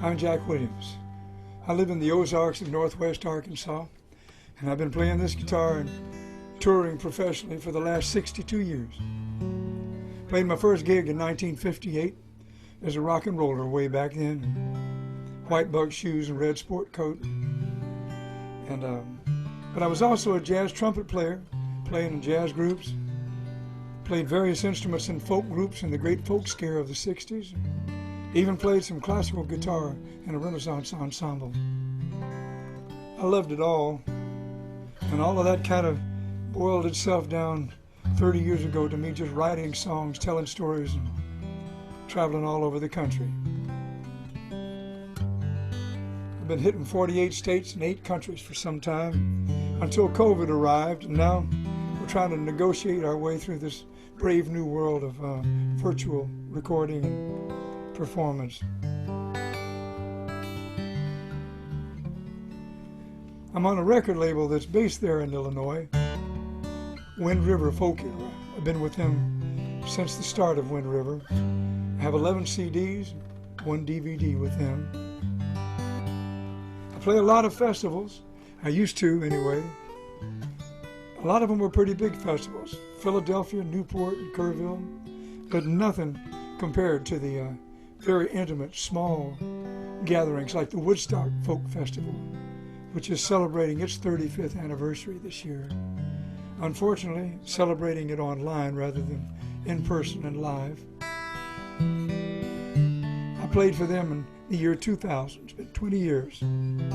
I'm Jack Williams. I live in the Ozarks of Northwest Arkansas, and I've been playing this guitar and touring professionally for the last 62 years. Played my first gig in 1958 as a rock and roller way back then. White bug shoes and red sport coat. But I was also a jazz trumpet player, playing in jazz groups. Played various instruments in folk groups in the great folk scare of the 60s. Even played some classical guitar in a Renaissance ensemble. I loved it all, and all of that kind of boiled itself down 30 years ago to me just writing songs, telling stories, and traveling all over the country. I've been hitting 48 states and 8 countries for some time until COVID arrived, and now we're trying to negotiate our way through this brave new world of virtual recording and performance. I'm on a record label that's based there in Illinois, Wind River Folk Era. I've been with them since the start of Wind River. I have 11 CDs, 1 DVD with them. I play a lot of festivals. I used to anyway. A lot of them were pretty big festivals. Philadelphia, Newport, and Kerrville, but nothing compared to the very intimate, small gatherings like the Woodstock Folk Festival, which is celebrating its 35th anniversary this year. Unfortunately, celebrating it online rather than in person and live. I played for them in the year 2000. It's been 20 years. And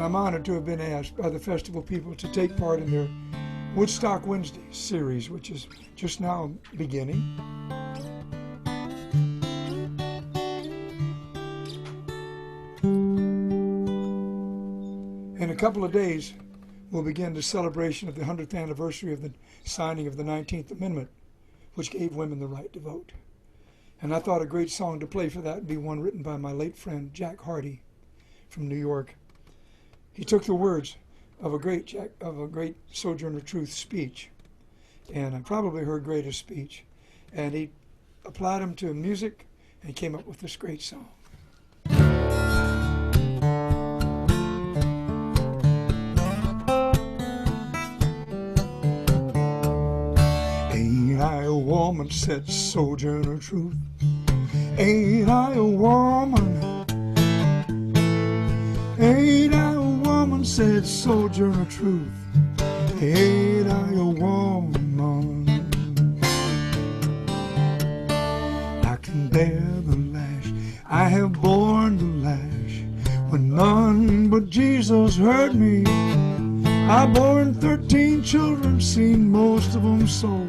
I'm honored to have been asked by the festival people to take part in their Woodstock Wednesdays series, which is just now beginning. In a couple of days, we'll begin the celebration of the 100th anniversary of the signing of the 19th Amendment, which gave women the right to vote. And I thought a great song to play for that would be one written by my late friend Jack Hardy from New York. He took the words of a great Sojourner Truth speech, and probably her greatest speech, and he applied them to music and came up with this great song. Ain't I a woman, said Sojourner Truth? Ain't I a woman? Ain't I a woman, said Sojourner Truth? Ain't I a woman? I can bear the lash, I have borne the lash, when none but Jesus hurt me. I borne 13 children, seen most of them sold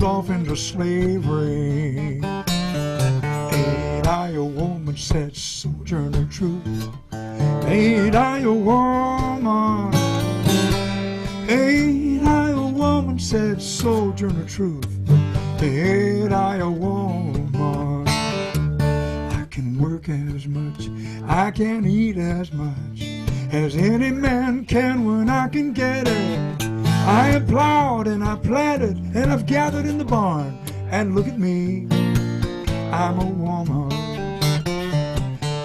off into slavery. Ain't I a woman, said Sojourner Truth? Ain't I a woman? Ain't I a woman, said Sojourner Truth? Ain't I a woman? I can work as much, I can eat as much as any man can when I can get it. I have plowed and I planted and I've gathered in the barn, and look at me, I'm a woman.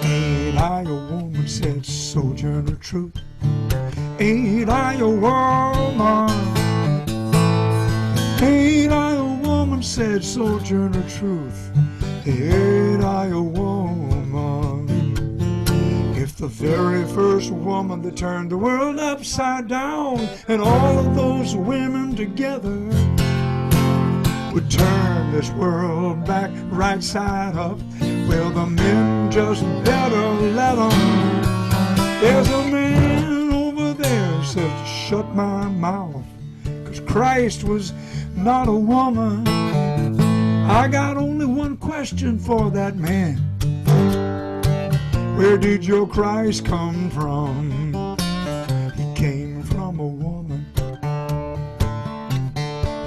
Ain't I a woman, said Sojourner Truth? Ain't I a woman? Ain't I a woman, said Sojourner Truth? Ain't I a woman? If the very first woman that turned the world upside down, and all of those women together would turn this world back right side up, well, the men just better let them. There's a man over there says to shut my mouth, 'cause Christ was not a woman. I got only one question for that man. Where did your Christ come from? He came from a woman.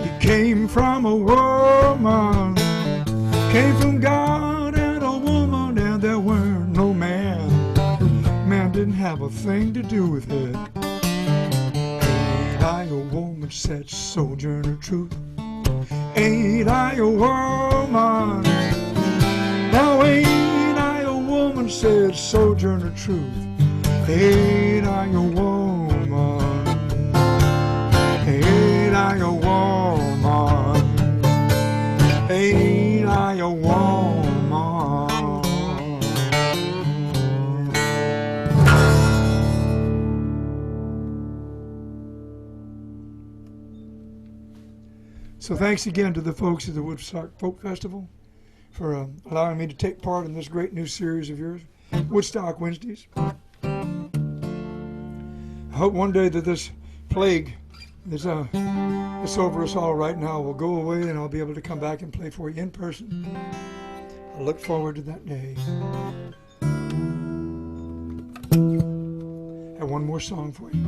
He came from a woman. Came from God and a woman, and there were no man. Man didn't have a thing to do with it. Ain't I a woman, said Sojourner Truth? Ain't I a woman? Now ain't I a woman, said Sojourner Truth. Ain't I a woman? Ain't I a woman? Ain't I a woman? So thanks again to the folks at the Woodstock Folk Festival for allowing me to take part in this great new series of yours, Woodstock Wednesdays. I hope one day that this plague that's over us all right now will go away, and I'll be able to come back and play for you in person. I look forward to that day. I have one more song for you.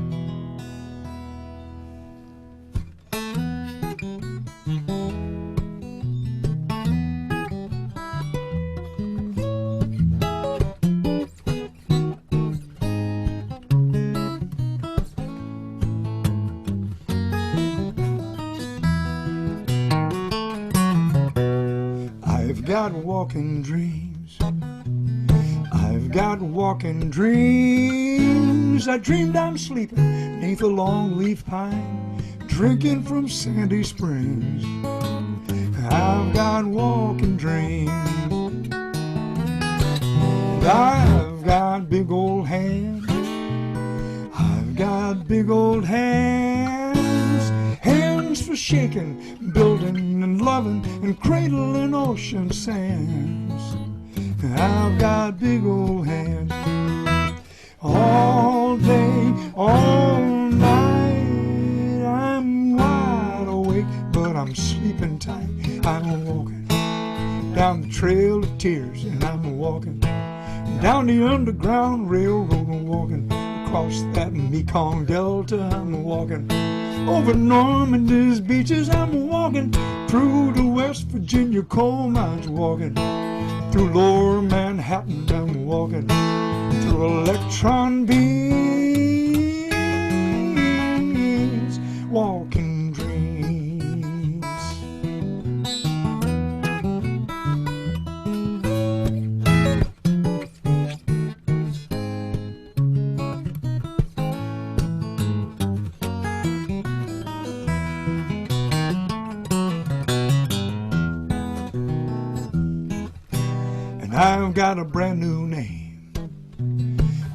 I've got walking dreams. I've got walking dreams. I dreamed I'm sleeping neath a longleaf pine, drinking from Sandy Springs. I've got walking dreams. And I've got big old hands. I've got big old hands. Hands for shaking, building and loving and cradling ocean sands. I've got big old hands. All day, all night, I'm wide awake, but I'm sleeping tight. I'm walking down the trail of tears, and I'm walking down the Underground Railroad. I'm walking across that Mekong Delta. I'm walking over Normandy's beaches. I'm walking through the West Virginia coal mines, walking through Lower Manhattan. I'm walking through electron beams, walking dreams. And I've got a brand new name.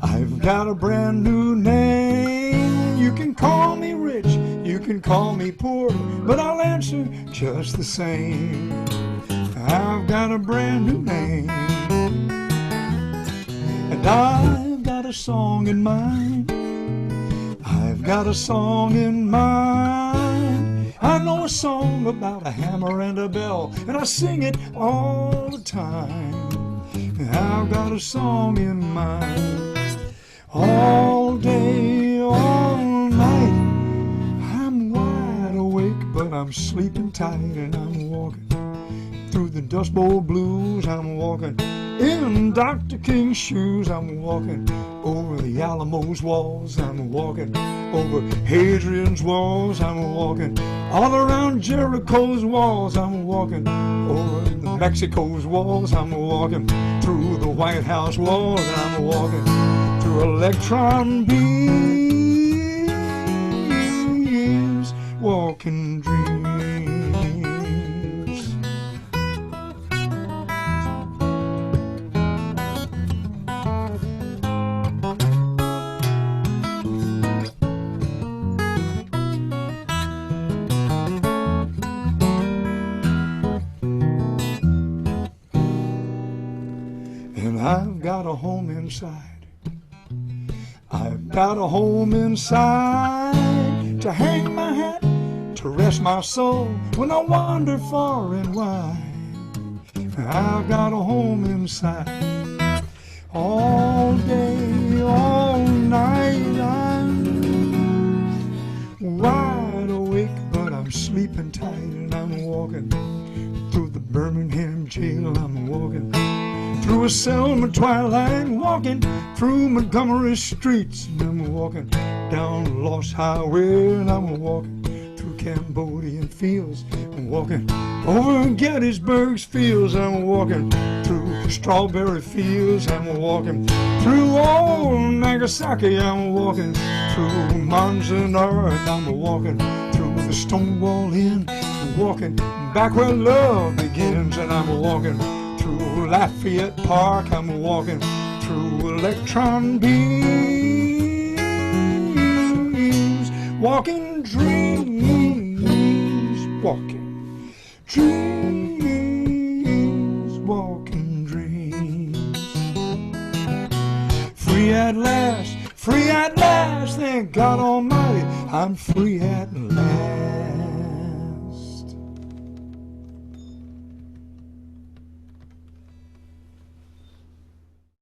I've got a brand new name. You can call me rich, you can call me poor, but I'll answer just the same. I've got a brand new name. And I've got a song in mind. I've got a song in mind. I know a song about a hammer and a bell, and I sing it all the time. I've got a song in mind. All day, all night, I'm wide awake, but I'm sleeping tight, and I'm walking through the Dust Bowl blues. I'm walking in Dr. King's shoes. I'm walking over the Alamo's walls. I'm walking over Hadrian's walls. I'm walking all around Jericho's walls. I'm walking over the Mexico's walls. I'm walking through the White House walls. I'm walking through electron beams, walking dreams. And I've got a home inside. I've got a home inside to hang my hat, to rest my soul when I wander far and wide. I've got a home inside. All day, all night, I'm wide awake, but I'm sleeping tight, and I'm walking through the Birmingham jail. I'm walking through a Selma twilight, walking through Montgomery streets, and I'm walking down Lost Highway, and I'm walking through Cambodian fields. I'm walking over Gettysburg's fields. I'm walking through strawberry fields. I'm walking through old Nagasaki. I'm walking through Manzanar. And I'm walking through the Stonewall Inn. I'm walking back where love begins. And I'm walking through Lafayette Park. I'm walking through electron beams. Walking dreams, walking dreams, walking dreams. Free at last, thank God Almighty, I'm free at last.